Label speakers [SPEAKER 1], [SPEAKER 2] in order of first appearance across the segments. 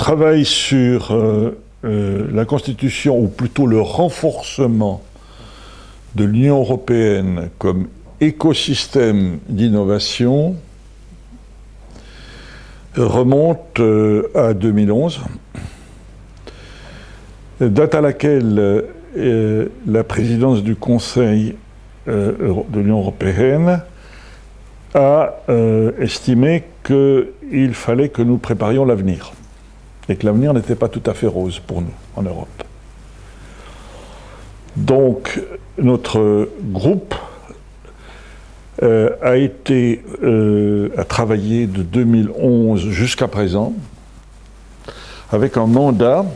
[SPEAKER 1] travaille sur la constitution, ou plutôt le renforcement de l'Union européenne comme écosystème d'innovation remonte à 2011, date à laquelle la présidence du Conseil de l'Union européenne a estimé qu'il fallait que nous préparions l'avenir, et que l'avenir n'était pas tout à fait rose pour nous en Europe. Donc notre groupe a travaillé de 2011 jusqu'à présent avec un mandat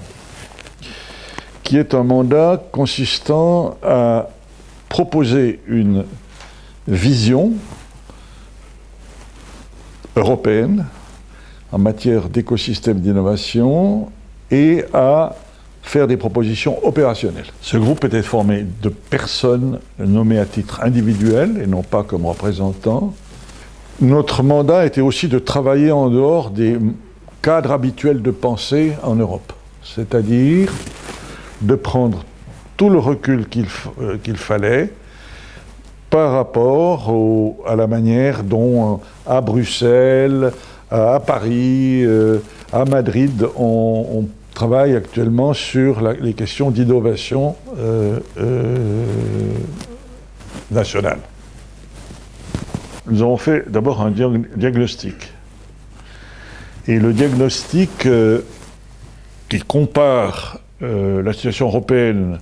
[SPEAKER 1] qui est un mandat consistant à proposer une vision européenne en matière d'écosystème d'innovation et à faire des propositions opérationnelles. Ce groupe était formé de personnes nommées à titre individuel et non pas comme représentants. Notre mandat était aussi de travailler en dehors des cadres habituels de pensée en Europe, c'est-à-dire de prendre tout le recul qu'il fallait par rapport à la manière dont à Bruxelles, à Paris, à Madrid, on travaille actuellement sur les questions d'innovation nationale. Nous avons fait d'abord un diagnostic. Et le diagnostic qui compare la situation européenne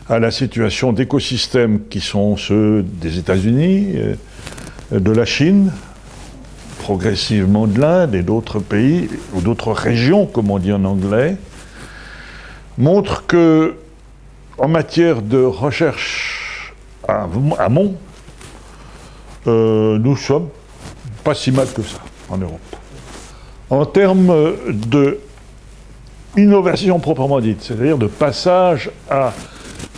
[SPEAKER 1] à la situation d'écosystèmes qui sont ceux des États-Unis, de la Chine, progressivement de l'Inde et d'autres pays, ou d'autres régions, comme on dit en anglais, montre que, en matière de recherche amont, nous sommes pas si mal que ça en Europe. En termes de innovation proprement dite, c'est-à-dire de passage à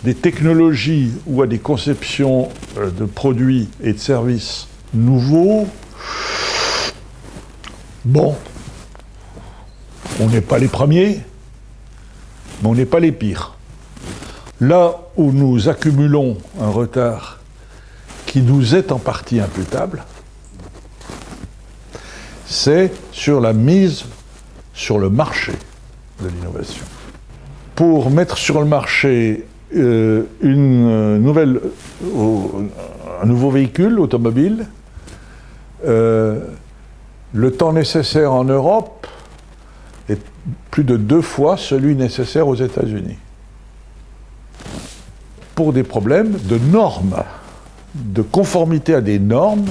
[SPEAKER 1] des technologies ou à des conceptions de produits et de services nouveaux, bon, on n'est pas les premiers, mais on n'est pas les pires. Là où nous accumulons un retard qui nous est en partie imputable, c'est sur la mise sur le marché de l'innovation. Pour mettre sur le marché un nouveau véhicule automobile, le temps nécessaire en Europe est plus de 2 fois celui nécessaire aux États-Unis. Pour des problèmes de normes, de conformité à des normes,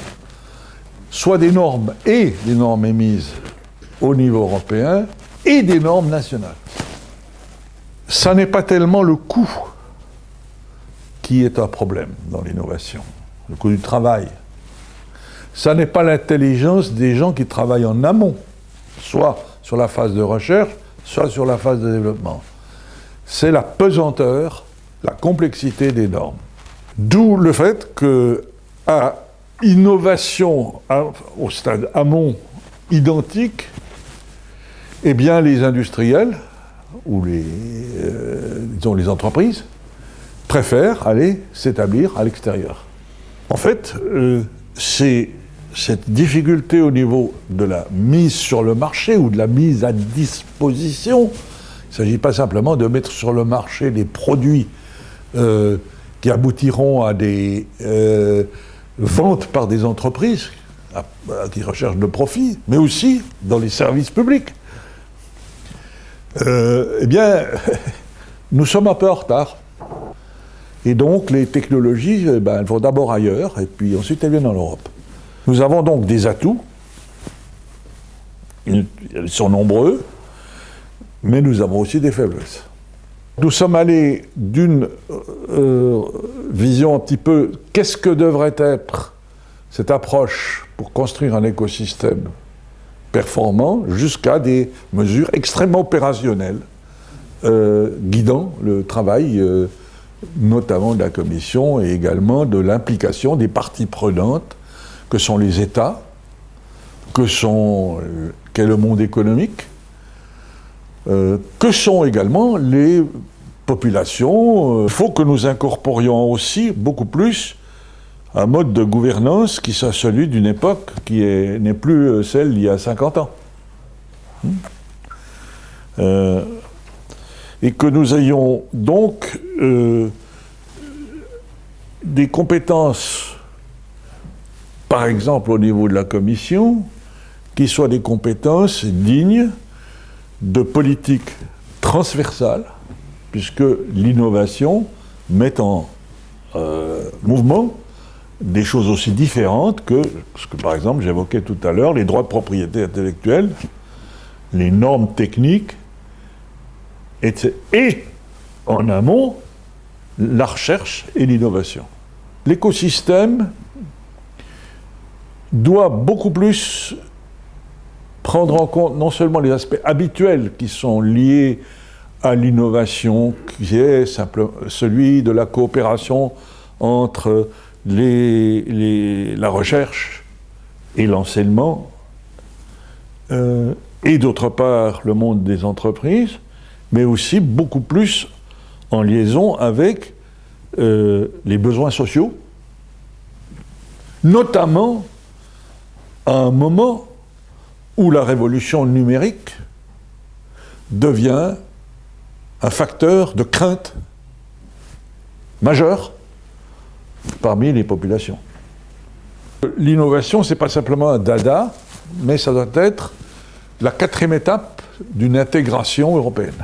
[SPEAKER 1] soit des normes émises au niveau européen et des normes nationales. Ça n'est pas tellement le coût qui est un problème dans l'innovation, le coût du travail. Ça n'est pas l'intelligence des gens qui travaillent en amont, soit sur la phase de recherche, soit sur la phase de développement. C'est la pesanteur, la complexité des normes. D'où le fait que, à innovation au stade amont identique, eh bien les industriels ou disons les entreprises préfèrent aller s'établir à l'extérieur. En fait, c'est cette difficulté au niveau de la mise sur le marché ou de la mise à disposition. Il ne s'agit pas simplement de mettre sur le marché des produits qui aboutiront à des ventes par des entreprises qui recherchent le profit, mais aussi dans les services publics. Eh bien, nous sommes un peu en retard. Et donc, les technologies, elles vont d'abord ailleurs, et puis ensuite elles viennent en Europe. Nous avons donc des atouts, ils sont nombreux, mais nous avons aussi des faiblesses. Nous sommes allés d'une vision un petit peu, qu'est-ce que devrait être cette approche pour construire un écosystème performant, jusqu'à des mesures extrêmement opérationnelles, guidant le travail, notamment de la Commission et également de l'implication des parties prenantes, que sont les États, qu'est le monde économique, que sont également les populations. Il faut que nous incorporions aussi beaucoup plus un mode de gouvernance qui soit celui d'une époque qui n'est plus celle d'il y a 50 ans. Et que nous ayons donc des compétences, par exemple au niveau de la Commission, qui soient des compétences dignes de politique transversale, puisque l'innovation met en mouvement des choses aussi différentes que ce que, par exemple, j'évoquais tout à l'heure, les droits de propriété intellectuelle, les normes techniques, et en amont, la recherche et l'innovation. L'écosystème doit beaucoup plus prendre en compte non seulement les aspects habituels qui sont liés à l'innovation, qui est celui de la coopération entre la recherche et l'enseignement, et d'autre part le monde des entreprises, mais aussi beaucoup plus en liaison avec les besoins sociaux, notamment à un moment où la révolution numérique devient un facteur de crainte majeur parmi les populations. L'innovation, ce n'est pas simplement un dada, mais ça doit être la 4e étape d'une intégration européenne.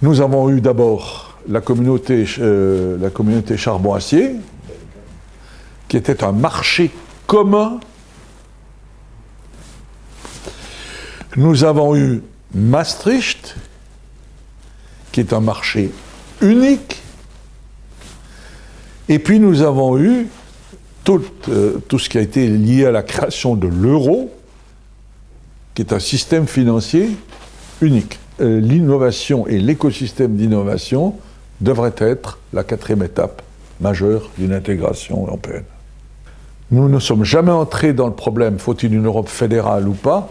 [SPEAKER 1] Nous avons eu d'abord la communauté charbon-acier, qui était un marché commun. Nous avons eu Maastricht, qui est un marché unique. Et puis nous avons eu tout ce qui a été lié à la création de l'euro, qui est un système financier unique. L'innovation et l'écosystème d'innovation devraient être la 4e étape majeure d'une intégration européenne. Nous ne sommes jamais entrés dans le problème, faut-il une Europe fédérale ou pas,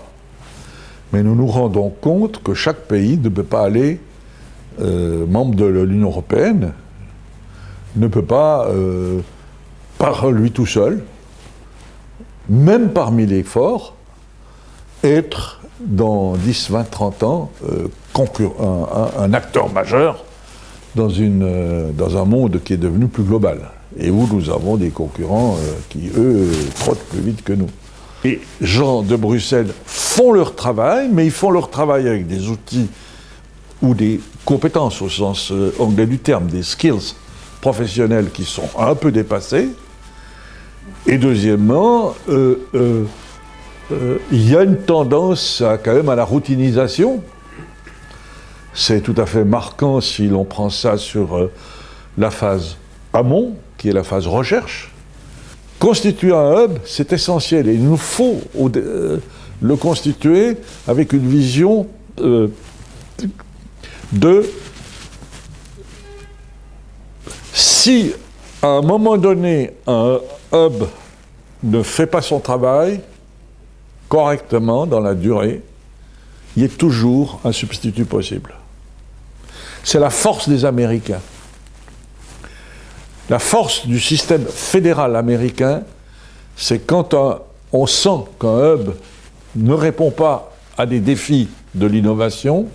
[SPEAKER 1] mais nous nous rendons compte que chaque pays ne peut pas aller membre de l'Union européenne, ne peut pas, par lui tout seul, même parmi les forts, être dans 10, 20, 30 ans un acteur majeur dans un monde qui est devenu plus global et où nous avons des concurrents qui, eux, trottent plus vite que nous. Les gens de Bruxelles font leur travail, mais ils font leur travail avec des outils ou des compétences au sens anglais du terme, des skills professionnels qui sont un peu dépassés. Et deuxièmement, il y a une tendance quand même à la routinisation. C'est tout à fait marquant si l'on prend ça sur la phase amont, qui est la phase recherche. Constituer un hub, c'est essentiel et il nous faut le constituer avec une vision de si à un moment donné un hub ne fait pas son travail correctement dans la durée, il y a toujours un substitut possible. C'est la force des Américains. La force du système fédéral américain, c'est quand on sent qu'un hub ne répond pas à des défis de l'innovation,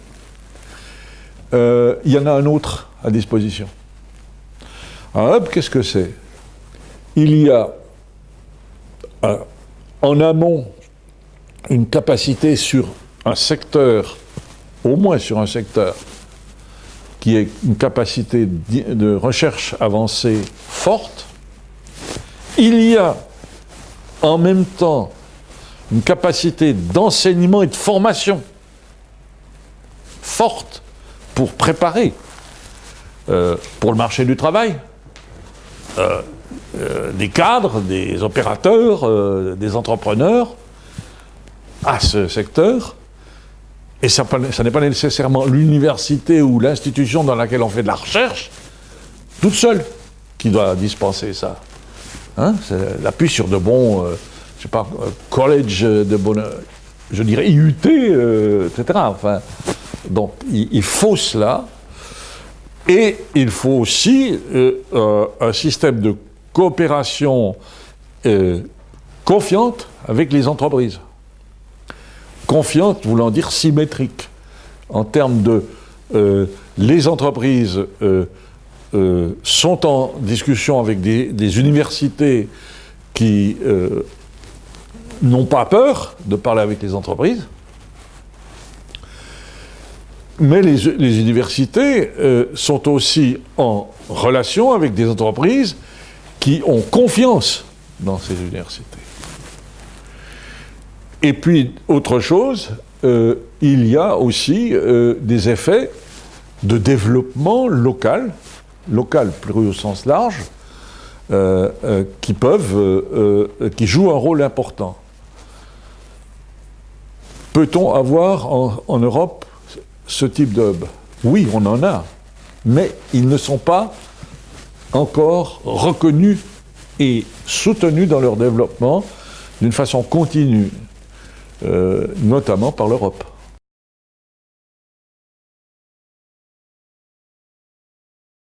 [SPEAKER 1] il y en a un autre à disposition. Un hub, qu'est-ce que c'est? Il y a en amont une capacité sur un secteur, au moins sur un secteur, qui est une capacité de recherche avancée forte. Il y a en même temps une capacité d'enseignement et de formation forte pour préparer pour le marché du travail des cadres, des opérateurs, des entrepreneurs à ce secteur. Et ça n'est pas nécessairement l'université ou l'institution dans laquelle on fait de la recherche, toute seule, qui doit dispenser ça. Hein, c'est l'appui sur de bons, collèges de bonne... je dirais, IUT, etc. Enfin, donc, il faut cela. Et il faut aussi un système de coopération confiante avec les entreprises. Confiante voulant dire symétrique. En termes de... les entreprises sont en discussion avec des universités qui n'ont pas peur de parler avec les entreprises. Mais les universités sont aussi en relation avec des entreprises qui ont confiance dans ces universités. Et puis, autre chose, il y a aussi des effets de développement local plus au sens large, qui jouent un rôle important. Peut-on avoir en Europe ce type de hub? Oui, on en a, mais ils ne sont pas encore reconnus et soutenus dans leur développement d'une façon continue, notamment par l'Europe.